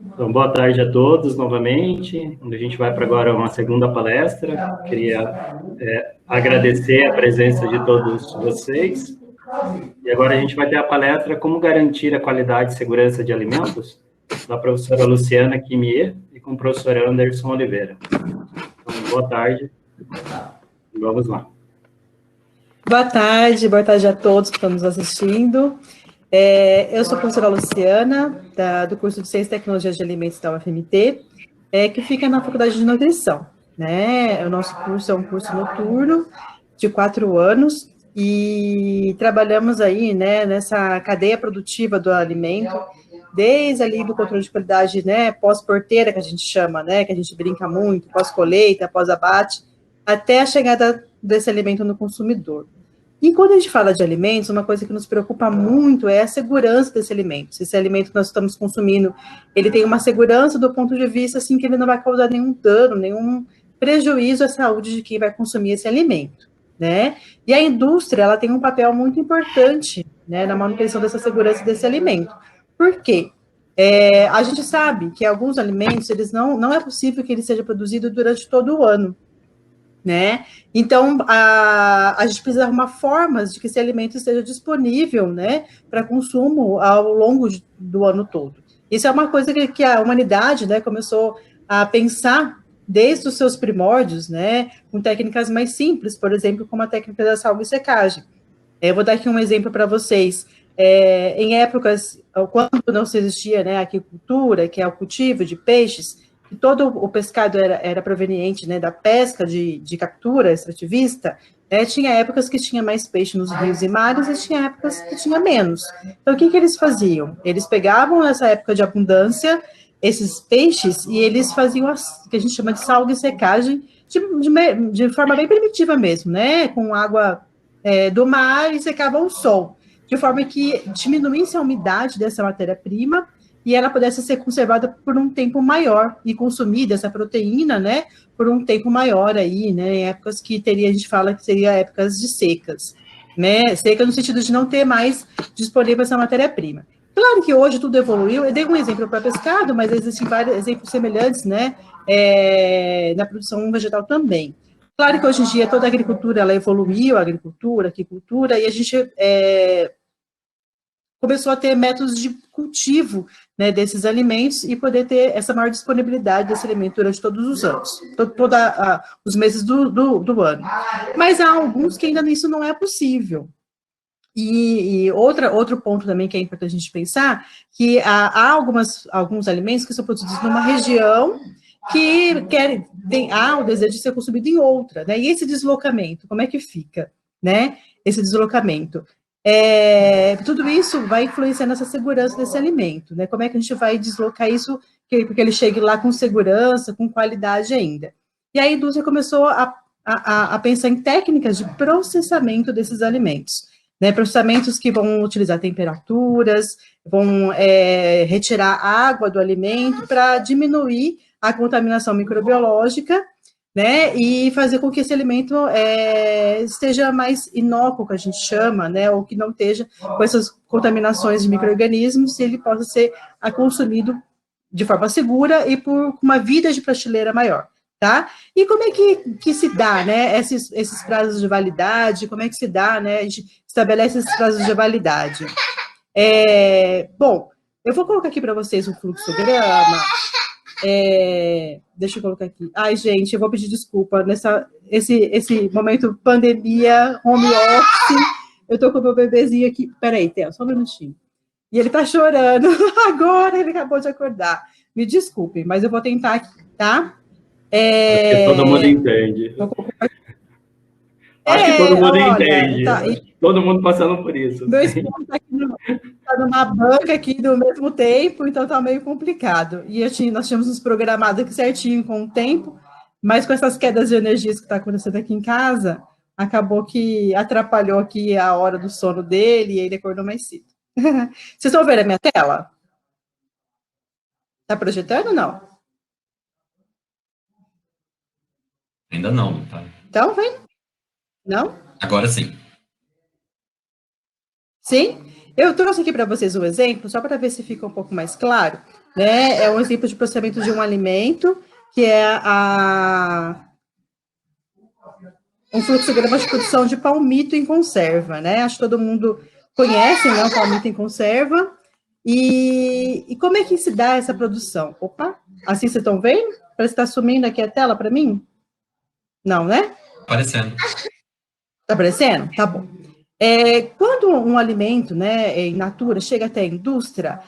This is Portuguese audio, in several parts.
Então, boa tarde a todos novamente. A gente vai para agora uma segunda palestra. Queria agradecer a presença de todos vocês. E agora a gente vai ter a palestra Como Garantir a Qualidade e Segurança de Alimentos, da professora Luciana Quimier e com o professor Anderson Oliveira. Então, boa tarde. Vamos lá. Boa tarde a todos que estão nos assistindo. Eu sou a professora Luciana, do curso de Ciência e Tecnologia de Alimentos da UFMT, que fica na Faculdade de Nutrição, né? O nosso curso é um curso noturno, de 4 anos, e trabalhamos aí, né, nessa cadeia produtiva do alimento, desde ali do controle de qualidade, né, pós-porteira, que a gente chama, né, que a gente brinca muito, pós-colheita, pós-abate, até a chegada desse alimento no consumidor. E quando a gente fala de alimentos, uma coisa que nos preocupa muito é a segurança desse alimento. Se esse alimento que nós estamos consumindo, ele tem uma segurança do ponto de vista, assim, que ele não vai causar nenhum dano, nenhum prejuízo à saúde de quem vai consumir esse alimento, né? E a indústria, ela tem um papel muito importante, né, na manutenção dessa segurança desse alimento. Por quê? A gente sabe que alguns alimentos, eles não é possível que ele seja produzido durante todo o ano, né? Então, a gente precisa arrumar formas de que esse alimento esteja disponível, né, para consumo ao longo do ano todo. Isso é uma coisa que a humanidade, né, começou a pensar desde os seus primórdios, né, com técnicas mais simples, por exemplo, como a técnica da salva e secagem. Eu vou dar aqui um exemplo para vocês. Em épocas, quando não se existia, né, a aquicultura, que é o cultivo de peixes, e todo o pescado era proveniente, né, da pesca de captura extrativista, tinha épocas que tinha mais peixe nos rios e mares e tinha épocas que tinha menos. Então, o que eles faziam? Eles pegavam essa época de abundância, esses peixes, e eles faziam o que a gente chama de salga e secagem, de forma bem primitiva mesmo, né, com água do mar e secava ao sol, de forma que diminuísse a umidade dessa matéria-prima e ela pudesse ser conservada por um tempo maior e consumida essa proteína, né, por um tempo maior aí, né, em épocas que a gente fala que seria épocas de secas, né, seca no sentido de não ter mais disponível essa matéria-prima. Claro que hoje tudo evoluiu, eu dei um exemplo para pescado, mas existem vários exemplos semelhantes, né, na produção vegetal também. Claro que hoje em dia toda a agricultura, ela evoluiu, a aquicultura, e a gente começou a ter métodos de cultivo, né, desses alimentos e poder ter essa maior disponibilidade desse alimento durante todos os anos, todos os meses do ano. Mas há alguns que ainda isso não é possível. E outro ponto também que é importante a gente pensar, que há alguns alimentos que são produzidos numa região que há o desejo de ser consumido em outra, né? E esse deslocamento, como é que fica, né? Esse deslocamento. Tudo isso vai influenciar nessa segurança desse alimento, né? Como é que a gente vai deslocar isso porque ele chegue lá com segurança, com qualidade ainda. E a indústria começou a pensar em técnicas de processamento desses alimentos, né? Processamentos que vão utilizar temperaturas, vão retirar a água do alimento para diminuir a contaminação microbiológica, né, e fazer com que esse alimento esteja mais inócuo, que a gente chama, né, ou que não esteja com essas contaminações de micro-organismos, e ele possa ser consumido de forma segura e por uma vida de prateleira maior, tá? E como é que se dá, né, esses prazos de validade, como é que se dá, né, a gente estabelece esses prazos de validade? Bom, eu vou colocar aqui para vocês um fluxograma. Deixa eu colocar aqui. Ai, gente, eu vou pedir desculpa esse momento pandemia, home office. Eu tô com o meu bebezinho aqui. Peraí, Theo, só um minutinho. E ele tá chorando. Agora ele acabou de acordar. Me desculpem, mas eu vou tentar aqui, tá? Acho que todo mundo entende. Acho que todo mundo entende. Tá, todo mundo passando por isso. Meu esposo está numa banca aqui do mesmo tempo, então tá meio complicado. E nós tínhamos nos programado aqui certinho com o tempo, mas com essas quedas de energias que está acontecendo aqui em casa, acabou que atrapalhou aqui a hora do sono dele e ele acordou mais cedo. Vocês estão vendo a minha tela? Está projetando ou não? Ainda não, tá? Então, vem? Não? Agora sim. Sim? Eu trouxe aqui para vocês um exemplo, só para ver se fica um pouco mais claro, né? É um exemplo de processamento de um alimento, que é um fluxograma de produção de palmito em conserva, né? Acho que todo mundo conhece, né, o palmito em conserva. E como é que se dá essa produção? Opa, assim vocês estão vendo? Parece que está sumindo aqui a tela para mim? Não, né? Aparecendo. Está aparecendo? Tá bom. Quando um alimento, né, in natura, chega até a indústria,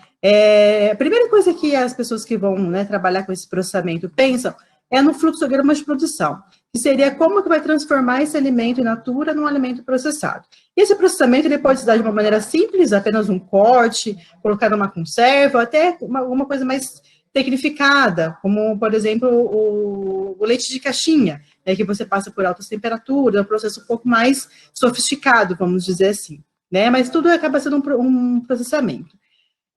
a primeira coisa que as pessoas que vão, né, trabalhar com esse processamento pensam é no fluxograma de produção, que seria como que vai transformar esse alimento in natura num alimento processado. E esse processamento ele pode se dar de uma maneira simples, apenas um corte, colocar numa conserva, até uma coisa mais tecnificada, como, por exemplo, o leite de caixinha, que você passa por altas temperaturas, é um processo um pouco mais sofisticado, vamos dizer assim, né? Mas tudo acaba sendo um processamento.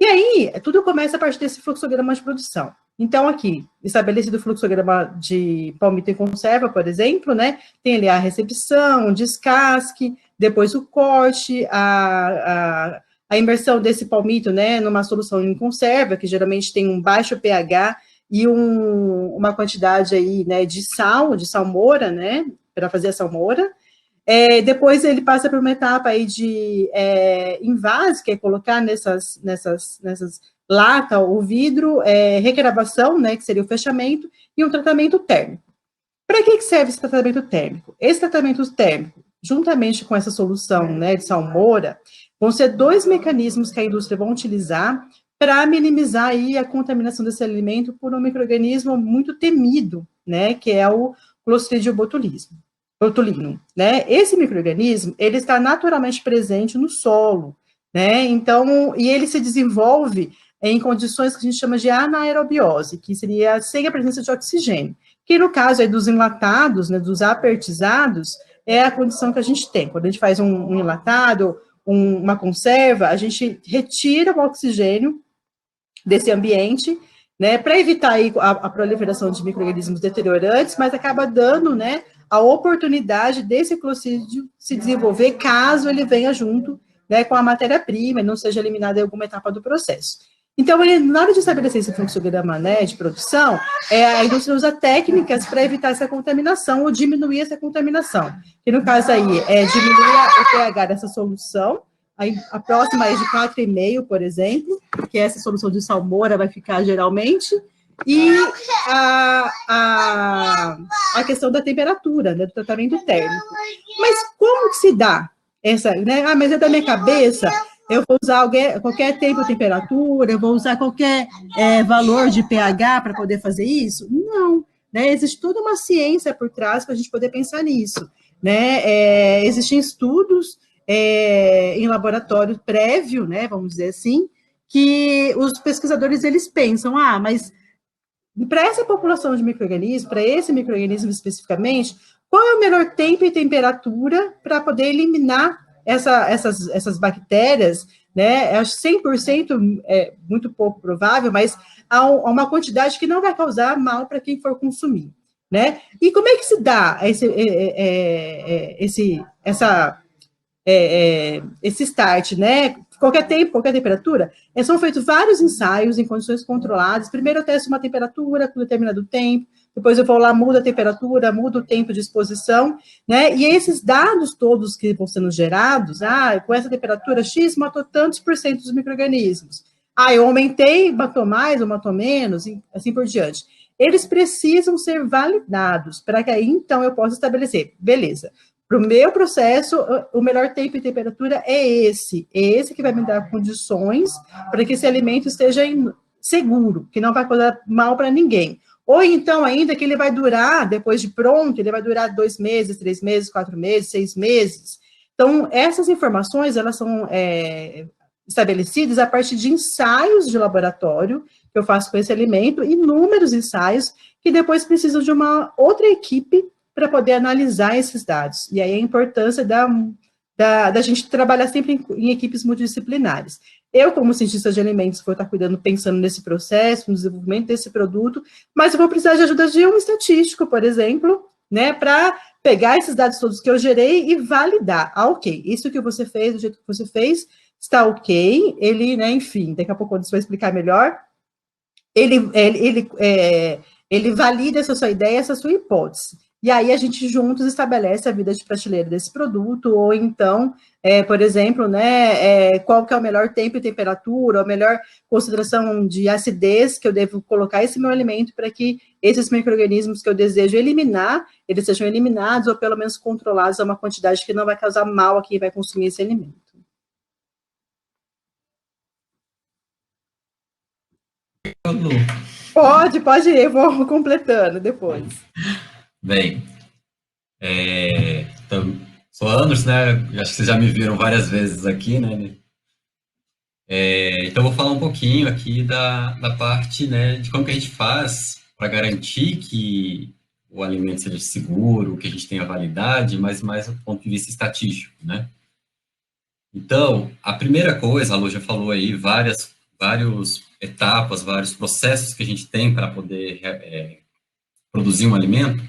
E aí, tudo começa a partir desse fluxograma de produção. Então, aqui, estabelecido o fluxograma de palmito em conserva, por exemplo, né? Tem ali a recepção, o descasque, depois o corte, a imersão desse palmito, né, numa solução em conserva, que geralmente tem um baixo pH e uma quantidade aí, né, de salmoura, né, para fazer a salmoura. Depois ele passa por uma etapa aí de invase, que é colocar nessas lata ou vidro, recravação, né, que seria o fechamento, e um tratamento térmico. Para que serve esse tratamento térmico? Esse tratamento térmico, juntamente com essa solução, né, de salmoura, vão ser dois mecanismos que a indústria vai utilizar para minimizar aí a contaminação desse alimento por um micro-organismo muito temido, né, que é o Clostridium botulinum, né? Esse micro-organismo, ele está naturalmente presente no solo, né? Então, e ele se desenvolve em condições que a gente chama de anaerobiose, que seria sem a presença de oxigênio, que no caso aí dos enlatados, né, dos apertizados, é a condição que a gente tem. Quando a gente faz um enlatado, uma conserva, a gente retira o oxigênio desse ambiente, né, para evitar aí a proliferação de micro-organismos deteriorantes, mas acaba dando, né, a oportunidade desse clostridio se desenvolver caso ele venha junto, né, com a matéria-prima e não seja eliminado em alguma etapa do processo. Então, na hora de estabelecer esse fluxograma, né, de produção, a indústria usa técnicas para evitar essa contaminação ou diminuir essa contaminação, que no caso aí é diminuir o pH dessa solução. Aí, a próxima é de 4,5, por exemplo, que essa solução de salmoura vai ficar geralmente, e a questão da temperatura, né, do tratamento térmico. Mas como que se dá essa, né? Ah, mas é da minha cabeça, eu vou usar qualquer tempo ou temperatura, eu vou usar qualquer valor de pH para poder fazer isso? Não, né? Existe toda uma ciência por trás para a gente poder pensar nisso, né? Existem estudos em laboratório prévio, né, vamos dizer assim, que os pesquisadores, eles pensam, mas para essa população de micro-organismos, para esse micro-organismo especificamente, qual é o melhor tempo e temperatura para poder eliminar essas bactérias, né? Acho 100% é muito pouco provável, mas há uma quantidade que não vai causar mal para quem for consumir, né? E como é que se dá esse start, né? Qualquer tempo, qualquer temperatura, são feitos vários ensaios em condições controladas. Primeiro eu testo uma temperatura com determinado tempo, depois eu vou lá, mudo a temperatura, mudo o tempo de exposição, né? E esses dados todos que vão sendo gerados, com essa temperatura X matou tantos por cento dos micro-organismos. Eu aumentei, matou mais ou matou menos, assim por diante. Eles precisam ser validados para que aí, então, eu possa estabelecer, beleza, para o meu processo, o melhor tempo e temperatura é esse que vai me dar condições para que esse alimento esteja seguro, que não vai causar mal para ninguém. Ou então, ainda que ele vai durar, depois de pronto, ele vai durar 2 meses, 3 meses, 4 meses, 6 meses. Então, essas informações, elas são estabelecidas a partir de ensaios de laboratório que eu faço com esse alimento, inúmeros ensaios, que depois precisam de uma outra equipe para poder analisar esses dados. E aí a importância da gente trabalhar sempre em equipes multidisciplinares. Eu, como cientista de alimentos, vou estar cuidando, pensando nesse processo, no desenvolvimento desse produto, mas eu vou precisar de ajuda de um estatístico, por exemplo, né, para pegar esses dados todos que eu gerei e validar. Ok, isso que você fez, do jeito que você fez, está ok, ele, né, enfim, daqui a pouco você vai explicar melhor, ele valida essa sua ideia, essa sua hipótese. E aí a gente juntos estabelece a vida de prateleira desse produto, ou então, por exemplo, né, qual que é o melhor tempo e temperatura, a melhor concentração de acidez que eu devo colocar esse meu alimento para que esses micro-organismos que eu desejo eliminar, eles sejam eliminados ou pelo menos controlados a uma quantidade que não vai causar mal a quem vai consumir esse alimento. Pode ir, eu vou completando depois. Bem, então, sou Anderson, né? Acho que vocês já me viram várias vezes aqui, né? Então, vou falar um pouquinho aqui da parte, né, de como que a gente faz para garantir que o alimento seja seguro, que a gente tenha validade, mas mais do ponto de vista estatístico, né? Então, a primeira coisa, a Lu já falou aí, várias etapas, vários processos que a gente tem para poder produzir um alimento.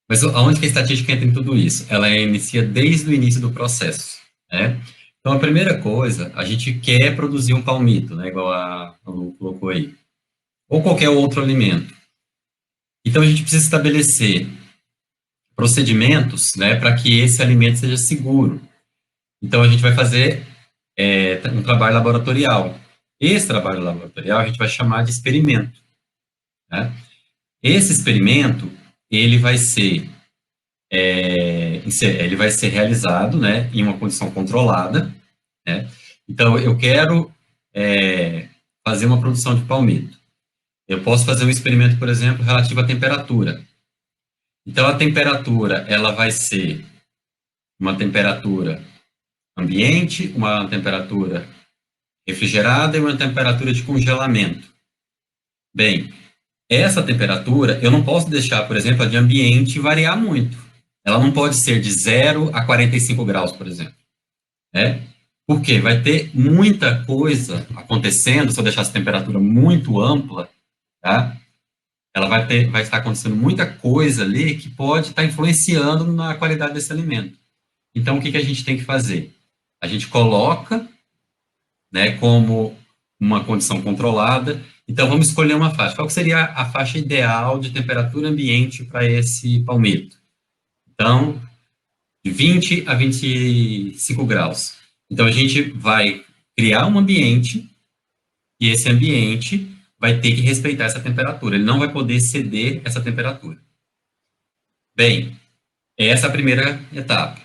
Mas aonde que a estatística entra em tudo isso? Ela inicia desde o início do processo, né? Então, a primeira coisa, a gente quer produzir um palmito, né, igual a Lu colocou aí, ou qualquer outro alimento. Então, a gente precisa estabelecer procedimentos, né, para que esse alimento seja seguro. Então, a gente vai fazer um trabalho laboratorial. Esse trabalho laboratorial a gente vai chamar de experimento, né? Esse experimento, ele vai ser realizado, né, em uma condição controlada, né? Então, eu quero fazer uma produção de palmito. Eu posso fazer um experimento, por exemplo, relativo à temperatura. Então, a temperatura, ela vai ser uma temperatura ambiente, uma temperatura refrigerada e uma temperatura de congelamento. Bem, essa temperatura, eu não posso deixar, por exemplo, a de ambiente variar muito. Ela não pode ser de 0 a 45 graus, por exemplo. Né? Porque vai ter muita coisa acontecendo, se eu deixar essa temperatura muito ampla, tá? Ela vai estar acontecendo muita coisa ali que pode estar influenciando na qualidade desse alimento. Então, o que a gente tem que fazer? A gente coloca, né, como uma condição controlada. Então, vamos escolher uma faixa. Qual seria a faixa ideal de temperatura ambiente para esse palmito? Então, de 20 a 25 graus. Então, a gente vai criar um ambiente e esse ambiente vai ter que respeitar essa temperatura. Ele não vai poder ceder essa temperatura. Bem, essa é a primeira etapa.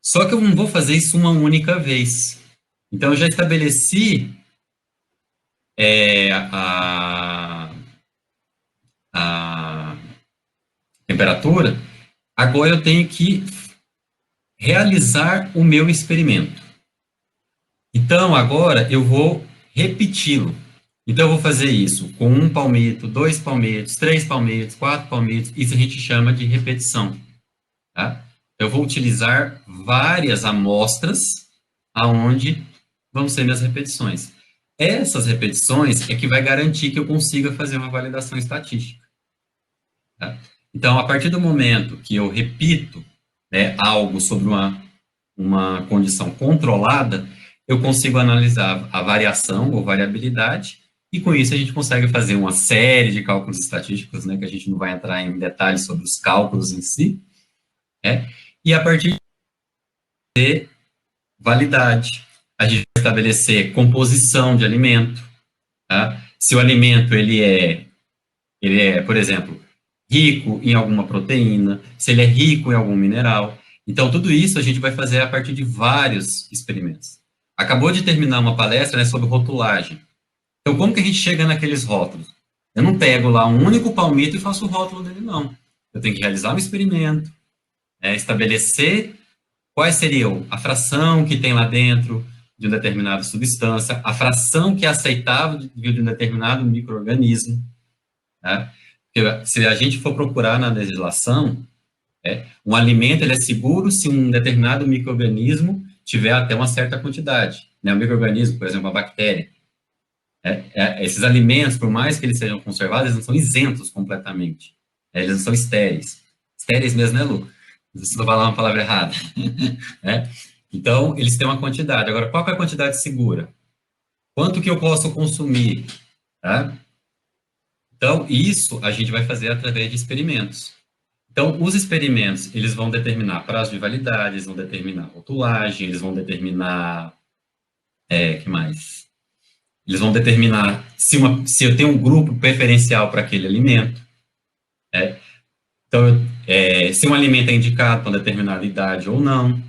Só que eu não vou fazer isso uma única vez. Então, eu já estabeleci a temperatura. Agora eu tenho que realizar o meu experimento. Então, agora eu vou repeti-lo. Então, eu vou fazer isso com 1 palmito, 2 palmitos, 3 palmitos, 4 palmitos. Isso a gente chama de repetição. Tá? Eu vou utilizar várias amostras aonde vão ser minhas repetições. Essas repetições é que vai garantir que eu consiga fazer uma validação estatística. Tá? Então, a partir do momento que eu repito, né, algo sobre uma condição controlada, eu consigo analisar a variação ou variabilidade, e com isso a gente consegue fazer uma série de cálculos estatísticos, né, que a gente não vai entrar em detalhes sobre os cálculos em si, né, e a partir de validade, a gente vai estabelecer composição de alimento, tá? Se o alimento ele é, por exemplo, rico em alguma proteína, se ele é rico em algum mineral. Então, tudo isso a gente vai fazer a partir de vários experimentos. Acabou de terminar uma palestra, né, sobre rotulagem. Então, como que a gente chega naqueles rótulos? Eu não pego lá um único palmito e faço o rótulo dele, não. Eu tenho que realizar um experimento, estabelecer quais seriam a fração que tem lá dentro de uma determinada substância, a fração que é aceitável de um determinado micro-organismo. Tá? Se a gente for procurar na legislação, um alimento ele é seguro se um determinado micro-organismo tiver até uma certa quantidade. Né? Um micro-organismo, por exemplo, uma bactéria. Esses alimentos, por mais que eles sejam conservados, eles não são isentos completamente. Eles não são estéreis. Estéreis mesmo, né, Lu? Se não falar uma palavra errada. Então, eles têm uma quantidade. Agora, qual que é a quantidade segura? Quanto que eu posso consumir? Tá? Então, isso a gente vai fazer através de experimentos. Então, os experimentos, eles vão determinar prazo de validade, eles vão determinar rotulagem, eles vão determinar... que mais? Eles vão determinar se eu tenho um grupo preferencial para aquele alimento. Então, se um alimento é indicado para uma determinada idade ou não.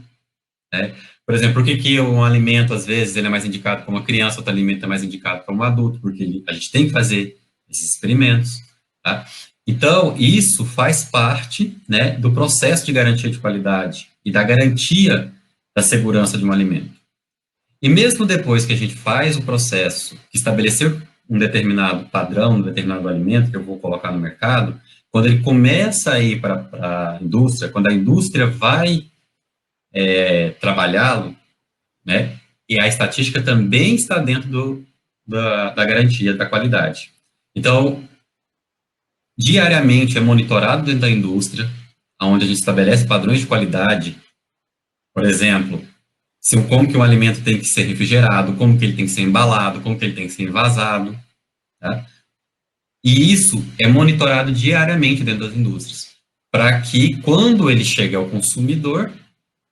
Por exemplo, por que um alimento, às vezes, ele é mais indicado para uma criança, outro alimento é mais indicado para um adulto? Porque a gente tem que fazer esses experimentos. Tá? Então, isso faz parte, né, do processo de garantia de qualidade e da garantia da segurança de um alimento. E mesmo depois que a gente faz o processo, que estabeleceu um determinado padrão, um determinado alimento que eu vou colocar no mercado, quando ele começa a ir para a indústria, quando a indústria vai trabalhá-lo, né, e a estatística também está dentro da garantia da qualidade. Então, diariamente é monitorado dentro da indústria, onde a gente estabelece padrões de qualidade, por exemplo, como que um alimento tem que ser refrigerado, como que ele tem que ser embalado, como que ele tem que ser envasado, tá? E isso é monitorado diariamente dentro das indústrias, para que quando ele chegue ao consumidor,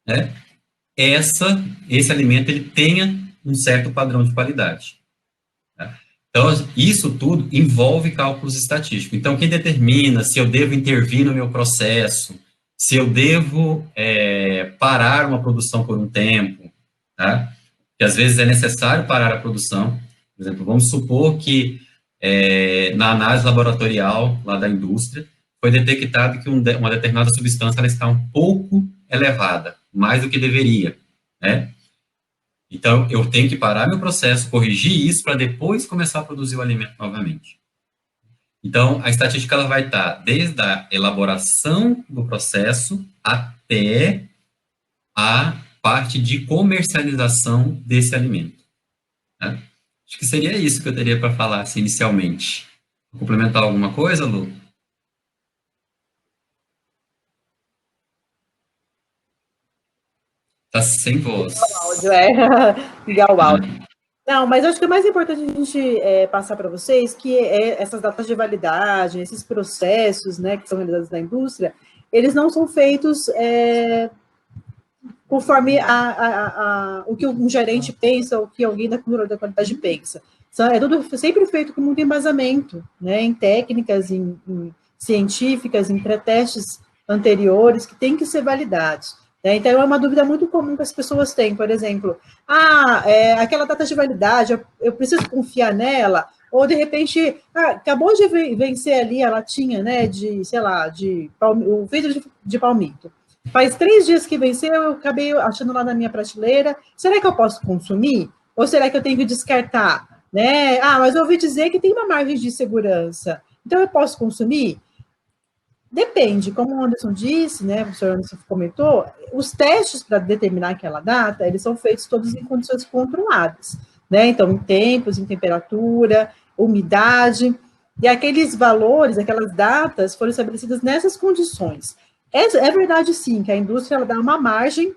né, esse alimento ele tenha um certo padrão de qualidade. Tá? Então, isso tudo envolve cálculos estatísticos. Então, quem determina se eu devo intervir no meu processo, se eu devo parar uma produção por um tempo, tá? Que às vezes é necessário parar a produção. Por exemplo, vamos supor que na análise laboratorial lá da indústria foi detectado que uma determinada substância ela está um pouco elevada, mais do que deveria, né? Então, eu tenho que parar meu processo, corrigir isso para depois começar a produzir o alimento novamente. Então, a estatística ela vai estar desde a elaboração do processo até a parte de comercialização desse alimento. Né? Acho que seria isso que eu teria para falar assim, inicialmente. Vou complementar alguma coisa, Lu? Tá sem voz. Ligar o áudio. Não, mas acho que é mais importante a gente passar para vocês que essas datas de validade, esses processos, né, que são realizados na indústria, eles não são feitos conforme o que um gerente pensa, ou o que alguém da cultura da qualidade pensa. É tudo sempre feito com muito embasamento, né, em técnicas, em científicas, em pré-testes anteriores que têm que ser validados. Então, é uma dúvida muito comum que as pessoas têm, por exemplo, aquela data de validade, eu preciso confiar nela, ou, de repente, acabou de vencer ali a latinha, né, o vidro de palmito. Faz 3 dias que venceu, eu acabei achando lá na minha prateleira, será que eu posso consumir? Ou será que eu tenho que descartar? Né? Mas eu ouvi dizer que tem uma margem de segurança, então eu posso consumir? Depende, como o Anderson disse, né, o professor Anderson comentou, os testes para determinar aquela data, eles são feitos todos em condições controladas, né, então em tempos, em temperatura, umidade, e aqueles valores, aquelas datas foram estabelecidas nessas condições. É verdade, sim, que a indústria ela dá uma margem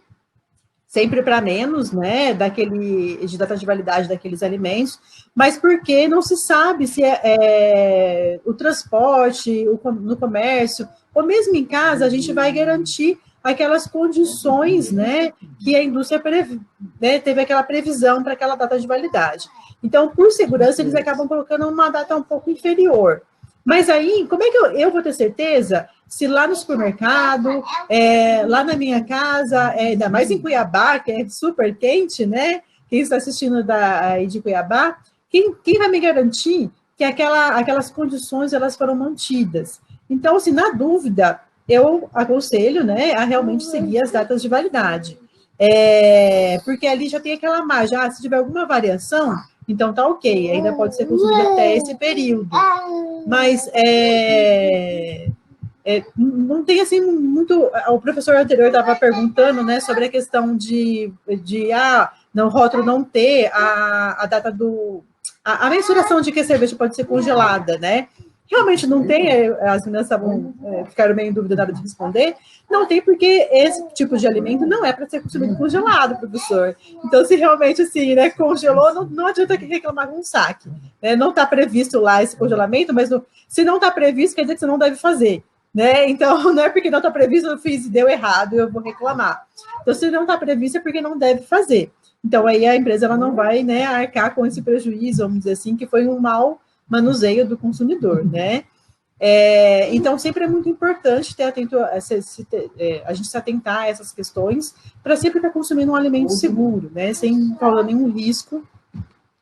sempre para menos, né, de data de validade daqueles alimentos, mas porque não se sabe se o transporte, no comércio, ou mesmo em casa, a gente vai garantir aquelas condições, né, que a indústria teve aquela previsão para aquela data de validade. Então, por segurança, eles acabam colocando uma data um pouco inferior. Mas aí, como é que eu vou ter certeza se lá no supermercado, lá na minha casa, ainda mais em Cuiabá, que é super quente, né? Quem está assistindo aí de Cuiabá, quem vai me garantir que aquelas condições elas foram mantidas? Então, assim, na dúvida, eu aconselho, né, a realmente seguir as datas de validade. Porque ali já tem aquela margem, se tiver alguma variação, então tá ok, ainda pode ser consumido até esse período. Mas não tem assim muito. O professor anterior estava perguntando, né, sobre a questão no rótulo não ter a data a mensuração de que a cerveja pode ser congelada, né? Realmente não tem, as meninas ficaram meio em dúvida na hora de responder, não tem, porque esse tipo de alimento não é para ser consumido congelado, professor. Então, se realmente, assim, né, congelou, não adianta reclamar com um saque. Né? Não está previsto lá esse congelamento, mas se não está previsto, quer dizer que você não deve fazer. Né? Então, não é porque não está previsto, eu fiz e deu errado, eu vou reclamar. Então, se não está previsto, é porque não deve fazer. Então, aí a empresa ela não vai, né, arcar com esse prejuízo, vamos dizer assim, que foi um mau manuseio do consumidor, né? Então, sempre é muito importante ter atento a gente se atentar a essas questões para sempre estar consumindo um alimento seguro, né? Sem causar nenhum risco,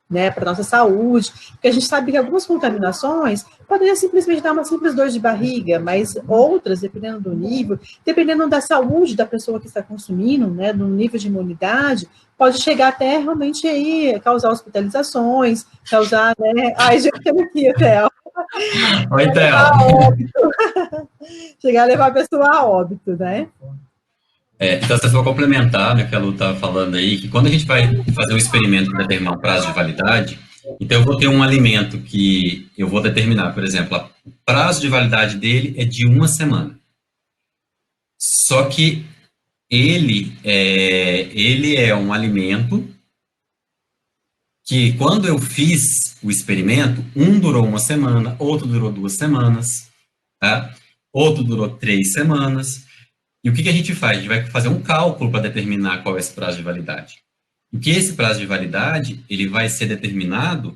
né, para a nossa saúde, porque a gente sabe que algumas contaminações poderiam simplesmente dar uma simples dor de barriga, mas outras, dependendo do nível, dependendo da saúde da pessoa que está consumindo, né, do nível de imunidade, pode chegar até realmente aí causar hospitalizações, causar, né, ai, gente, aqui até, Oi, Theo. Chegar a levar a pessoa a óbito, né? Então, se eu for complementar, né, que a Lu estava falando aí, que quando a gente vai fazer um experimento para determinar um prazo de validade, então eu vou ter um alimento que eu vou determinar, por exemplo, o prazo de validade dele é de 1 semana. Só que ele é um alimento que, quando eu fiz o experimento, um durou 1 semana, outro durou 2 semanas, tá? Outro durou 3 semanas. E o que a gente faz? A gente vai fazer um cálculo para determinar qual é esse prazo de validade. E que esse prazo de validade, ele vai ser determinado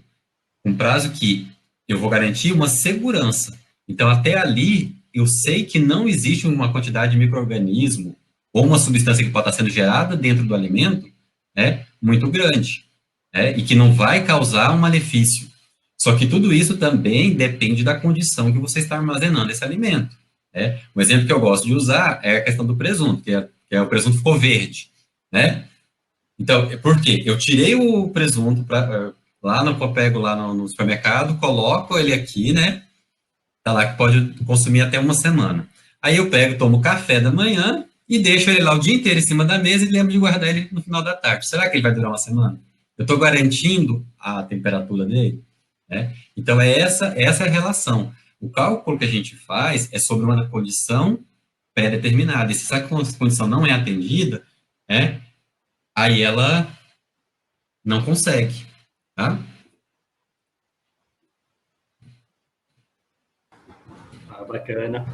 um prazo que eu vou garantir uma segurança. Então, até ali, eu sei que não existe uma quantidade de micro-organismo ou uma substância que pode estar sendo gerada dentro do alimento muito grande, e que não vai causar um malefício. Só que tudo isso também depende da condição que você está armazenando esse alimento. Um exemplo que eu gosto de usar é a questão do presunto, que o presunto ficou verde, né? Então, por quê? Eu tirei o presunto eu pego lá no supermercado, coloco ele aqui, né? Tá lá que pode consumir até 1 semana. Aí eu pego, tomo café da manhã e deixo ele lá o dia inteiro em cima da mesa e lembro de guardar ele no final da tarde. Será que ele vai durar 1 semana? Eu estou garantindo a temperatura dele, né? Então, essa é a relação. O cálculo que a gente faz é sobre uma condição pré-determinada. E se essa condição não é atendida, aí ela não consegue, tá? Bacana.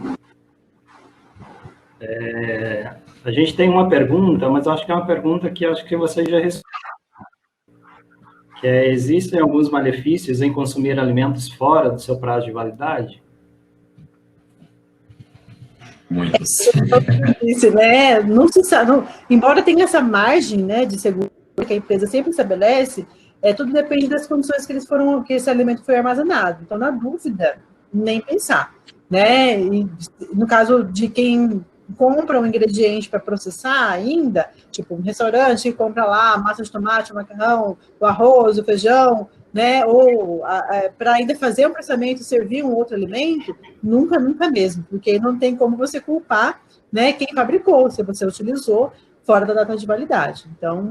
A gente tem uma pergunta, mas acho que é uma pergunta que acho que você já respondeu. Existem alguns malefícios em consumir alimentos fora do seu prazo de validade? Muitos. Isso, né? Não se sabe, embora tenha essa margem, né, de segurança que a empresa sempre estabelece, tudo depende das condições que esse alimento foi armazenado. Então, na dúvida, nem pensar, né? E no caso de quem compra um ingrediente para processar ainda, tipo um restaurante que compra lá a massa de tomate, o macarrão, o arroz, o feijão, né? Ou para ainda fazer um processamento e servir um outro alimento, nunca mesmo, porque não tem como você culpar, né, quem fabricou, se você utilizou fora da data de validade. Então,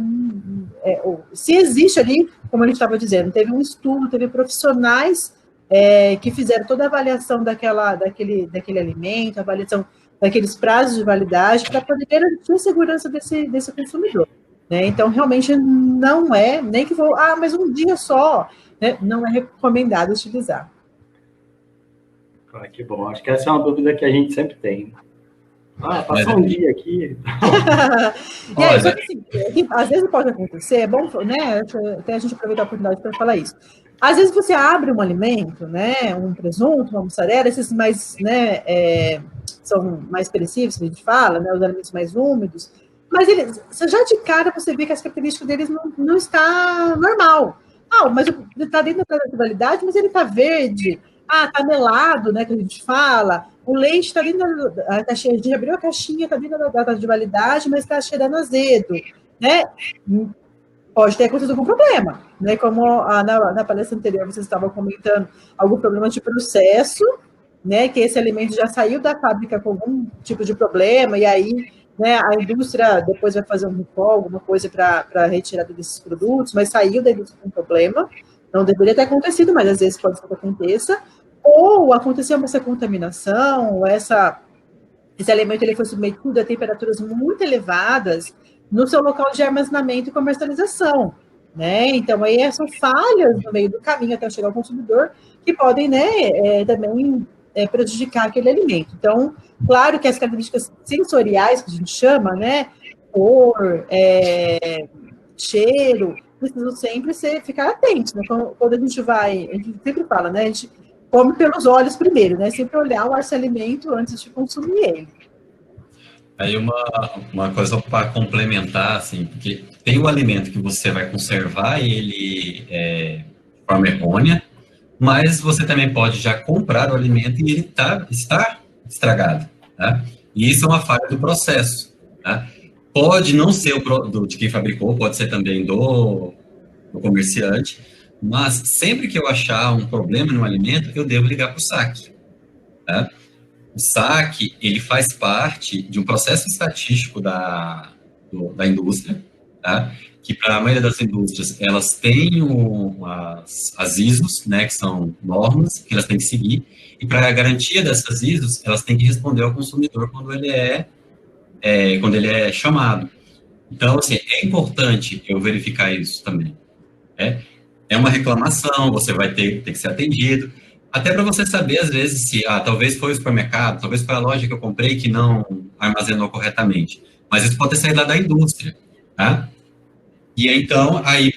se existe ali, como a gente estava dizendo, teve um estudo, teve profissionais que fizeram toda a avaliação daquele alimento, a avaliação daqueles prazos de validade, para poder garantir a segurança desse consumidor. Né? Então, realmente, não é, nem que vou, mas um dia só, né? Não é recomendado utilizar. Que bom, acho que essa é uma dúvida que a gente sempre tem. Passou um dia aqui. E aí, só que assim, às vezes pode acontecer, é bom, né? Até a gente aproveitar a oportunidade para falar isso. Às vezes você abre um alimento, né? Um presunto, uma mussarela, esses mais, né? São mais perecíveis, que a gente fala, né? Os alimentos mais úmidos. Mas já de cara você vê que as características deles não está normal. Mas ele está dentro da validade, mas ele está verde. Está melado, né? Que a gente fala. O leite está dentro da caixinha, a gente abriu a caixinha, está dentro da data de validade, mas está cheirando azedo, né? Pode ter acontecido algum problema, né? Como na palestra anterior vocês estavam comentando, algum problema de processo, né? Que esse alimento já saiu da fábrica com algum tipo de problema, e aí, né, a indústria depois vai fazer um recall, alguma coisa para retirada desses produtos, mas saiu da indústria com problema. Não deveria ter acontecido, mas às vezes pode ser que aconteça. ou aconteceu essa contaminação, esse alimento ele foi submetido a temperaturas muito elevadas no seu local de armazenamento e comercialização, né? Então, aí são falhas no meio do caminho até chegar ao consumidor que podem, né, também prejudicar aquele alimento. Então, claro que as características sensoriais, que a gente chama, né, cor, cheiro, precisam sempre ficar atentos, né? Quando a gente sempre fala, né, a gente come pelos olhos primeiro, né? Sempre olhar o alimento antes de consumir ele. Aí uma coisa para complementar, assim, porque tem o alimento que você vai conservar ele de forma errônea, mas você também pode já comprar o alimento e ele está estragado, tá? E isso é uma falha do processo, tá? Pode não ser de quem fabricou, pode ser também do comerciante, mas sempre que eu achar um problema no alimento, eu devo ligar para o SAC, tá? O SAC, ele faz parte de um processo estatístico da indústria, tá? Que para a maioria das indústrias, elas têm as ISOs, né, que são normas que elas têm que seguir, e para a garantia dessas ISOs, elas têm que responder ao consumidor quando ele é chamado. Então, assim, é importante eu verificar isso também. É uma reclamação, você vai ter que ser atendido, até para você saber, às vezes, se talvez foi o supermercado, talvez foi a loja que eu comprei que não armazenou corretamente. Mas isso pode ter saído lá da indústria, tá? E então, aí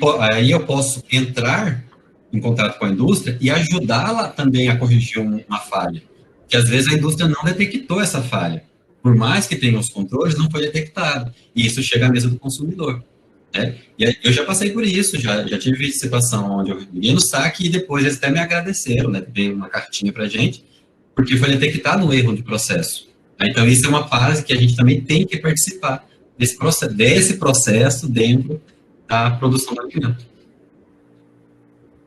eu posso entrar em contato com a indústria e ajudá-la também a corrigir uma falha. Que às vezes a indústria não detectou essa falha. Por mais que tenha os controles, não foi detectado. E isso chega à mesa do consumidor. Né? E eu já passei por isso, já tive situação onde eu liguei no saque e depois eles até me agradeceram, né? Veio uma cartinha para a gente, porque foi detectado um erro de processo. Então, isso é uma fase que a gente também tem que participar desse processo dentro da produção do alimento.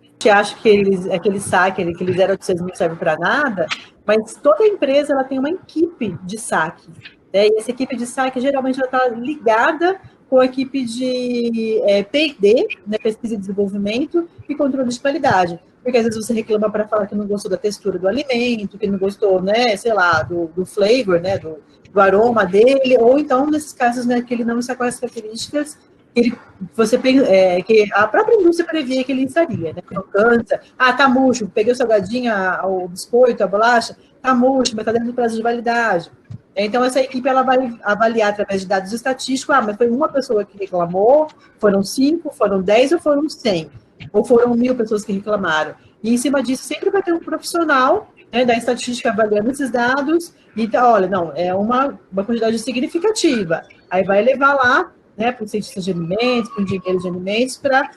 A gente acha que aquele saque, aquele 0800 não serve para nada, mas toda empresa ela tem uma equipe de saque. Né? E essa equipe de saque, geralmente, ela está ligada com a equipe de P&D, né, pesquisa e desenvolvimento, e controle de qualidade. Porque às vezes você reclama para falar que não gostou da textura do alimento, que não gostou, né, sei lá, do flavor, né, do aroma dele, ou então, nesses casos, né, que ele não está com as características que a própria indústria previa que ele estaria, né, crocância, tá murcho, peguei o salgadinho, o biscoito, a bolacha, tá murcho, mas está dentro do prazo de validade. Então, essa equipe ela vai avaliar através de dados estatísticos, mas foi uma pessoa que reclamou, foram 5, foram 10 ou foram 100, ou foram 1.000 pessoas que reclamaram. E, em cima disso, sempre vai ter um profissional, né, da estatística avaliando esses dados, e olha, não, é uma quantidade significativa. Aí vai levar lá, né, para o cientista de alimentos, para o engenheiro de alimentos, para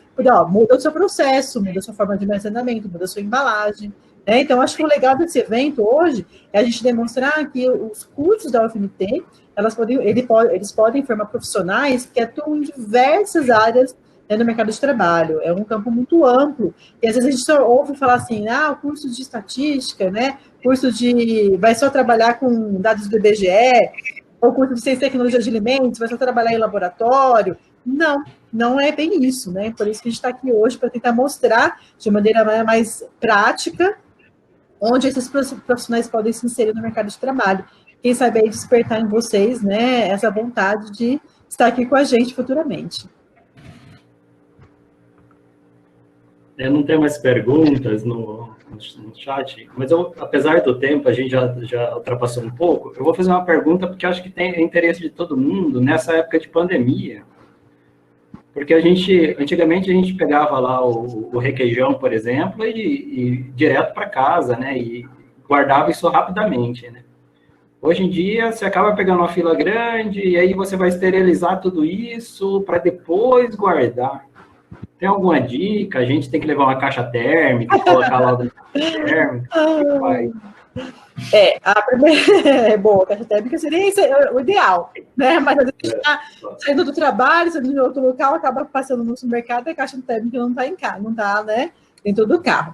muda o seu processo, muda a sua forma de armazenamento, muda a sua embalagem. Então, acho que o legal desse evento hoje é a gente demonstrar que os cursos da UFMT, eles podem formar profissionais que atuam em diversas áreas, né, no mercado de trabalho. É um campo muito amplo. E às vezes a gente só ouve falar assim, o curso de estatística, né, vai só trabalhar com dados do IBGE, ou curso de ciência e tecnologia de alimentos, vai só trabalhar em laboratório. Não é bem isso, né? Por isso que a gente está aqui hoje, para tentar mostrar de maneira mais prática onde esses profissionais podem se inserir no mercado de trabalho. Quem sabe aí despertar em vocês, né, essa vontade de estar aqui com a gente futuramente. Eu não tenho mais perguntas no chat, mas apesar do tempo, a gente já ultrapassou um pouco, eu vou fazer uma pergunta, porque acho que tem interesse de todo mundo nessa época de pandemia. Porque antigamente a gente pegava lá o requeijão, por exemplo, e direto para casa, né? E guardava isso rapidamente, né? Hoje em dia, você acaba pegando uma fila grande, e aí você vai esterilizar tudo isso para depois guardar. Tem alguma dica? A gente tem que levar uma caixa térmica, colocar lá dentro da caixa térmica? O que faz? A primeira boa, a caixa térmica seria o ideal, né? Mas a gente está saindo do trabalho, saindo de outro local, acaba passando no supermercado e a caixa térmica não está em casa, não está, né, dentro do carro.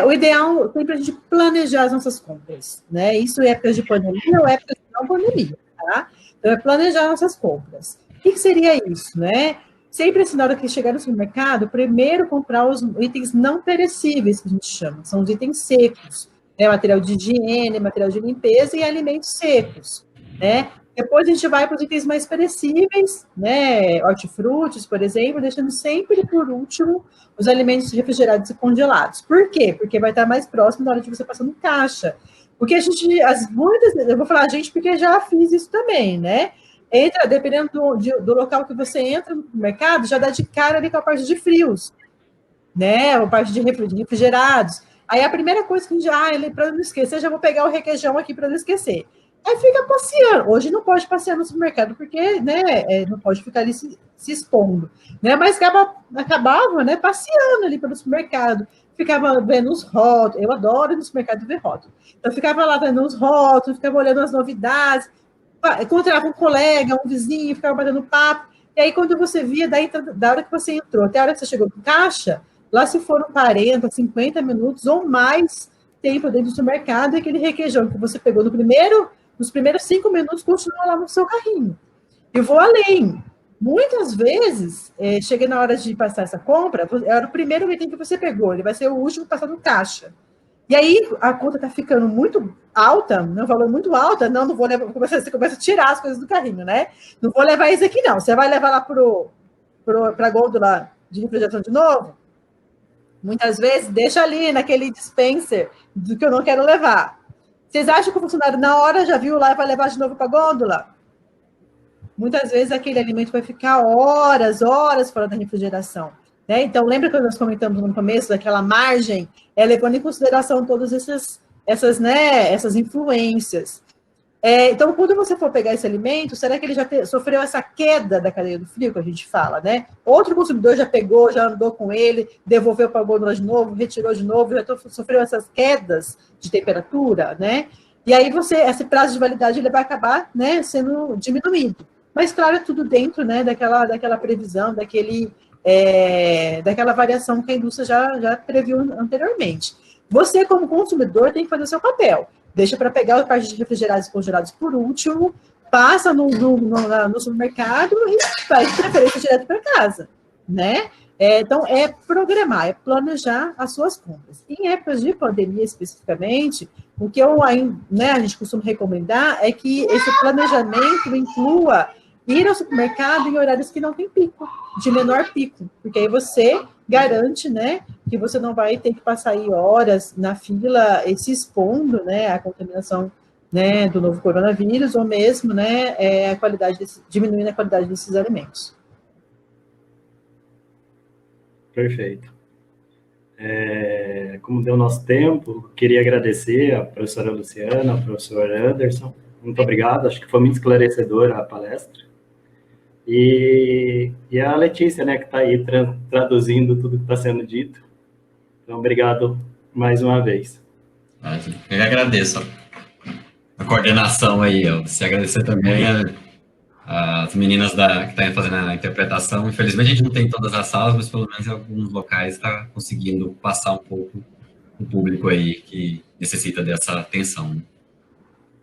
O ideal é sempre a gente planejar as nossas compras, né? Isso é época de pandemia ou época de não pandemia, tá? Então, é planejar nossas compras. O que seria isso, né? Sempre, assim, na hora que chegar no supermercado, primeiro comprar os itens não perecíveis, que a gente chama, são os itens secos. né, material de higiene, material de limpeza e alimentos secos, né? Depois a gente vai para os itens mais perecíveis, né, hortifrutis, por exemplo, deixando sempre por último os alimentos refrigerados e congelados. Por quê? Porque vai estar mais próximo da hora de você passar no caixa. Porque a gente, muitas, eu vou falar a gente porque já fiz isso também, né? Entra, dependendo do local que você entra no mercado, já dá de cara ali com a parte de frios, né? A parte de refrigerados. Aí a primeira coisa que a gente, para não esquecer, já vou pegar o requeijão aqui para não esquecer. Aí fica passeando. Hoje não pode passear no supermercado, porque, né, não pode ficar ali se expondo, né? Mas acabava, né, passeando ali pelo supermercado. Ficava vendo os rótulos. Eu adoro ir no supermercado ver rótulos. Então, ficava lá vendo os rótulos, ficava olhando as novidades. Encontrava um colega, um vizinho, ficava batendo papo. E aí, quando você via, da hora que você entrou até a hora que você chegou no caixa, lá se foram 40, 50 minutos ou mais tempo dentro do supermercado, e aquele requeijão que você pegou nos primeiros 5 minutos, continua lá no seu carrinho. Eu vou além. Muitas vezes, chega na hora de passar essa compra, era o primeiro item que você pegou, ele vai ser o último passado no caixa. E aí, a conta está ficando muito alta, um valor muito alto, não vou levar, você começa a tirar as coisas do carrinho, né? Não vou levar isso aqui, não. Você vai levar lá para a gôndola de refrigeração de novo? Muitas vezes, deixa ali naquele dispenser do que eu não quero levar. Vocês acham que o funcionário, na hora, já viu lá e vai levar de novo para a gôndola? Muitas vezes, aquele alimento vai ficar horas fora da refrigeração. Né? Então, lembra que nós comentamos no começo daquela margem, levando em consideração todas essas influências. Então, quando você for pegar esse alimento, será que ele já sofreu essa queda da cadeia do frio, que a gente fala, né? Outro consumidor já pegou, já andou com ele, devolveu para a gôndola de novo, retirou de novo, já sofreu essas quedas de temperatura, né? E aí esse prazo de validade ele vai acabar, né, sendo diminuído. Mas, claro, é tudo dentro, né, daquela previsão, daquela variação que a indústria já previu anteriormente. Você, como consumidor, tem que fazer o seu papel. Deixa para pegar a parte de refrigerados e congelados por último, passa no supermercado e vai de preferência direto para casa, né? Então, programar, planejar as suas compras. Em épocas de pandemia, especificamente, o que a gente costuma recomendar é que esse planejamento inclua ir ao supermercado em horários que não tem pico, de menor pico, porque aí você garante, né, que você não vai ter que passar aí horas na fila se expondo, né, à contaminação, né, do novo coronavírus, ou mesmo, né, diminuindo a qualidade desses alimentos. Perfeito. Como deu nosso tempo, queria agradecer a professora Luciana, ao professor Anderson. Muito obrigado, acho que foi muito esclarecedora a palestra. E a Letícia, né, que está aí traduzindo tudo que está sendo dito. Então, obrigado mais uma vez. Eu que agradeço a coordenação aí. Se agradecer também as meninas que estão fazendo a interpretação. Infelizmente, a gente não tem todas as salas, mas pelo menos em alguns locais está conseguindo passar um pouco o público aí que necessita dessa atenção.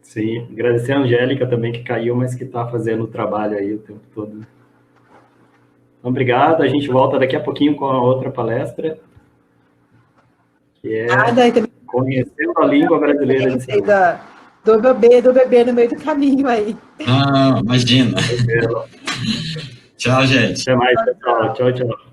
Sim, agradecer a Angélica também, que caiu, mas que está fazendo o trabalho aí o tempo todo. Então, obrigado. A gente volta daqui a pouquinho com a outra palestra, que é Conhecendo a Língua Brasileira de Saúde. Do bebê no meio do caminho aí. Imagina. Tchau, gente. Até mais, pessoal. Tchau, tchau.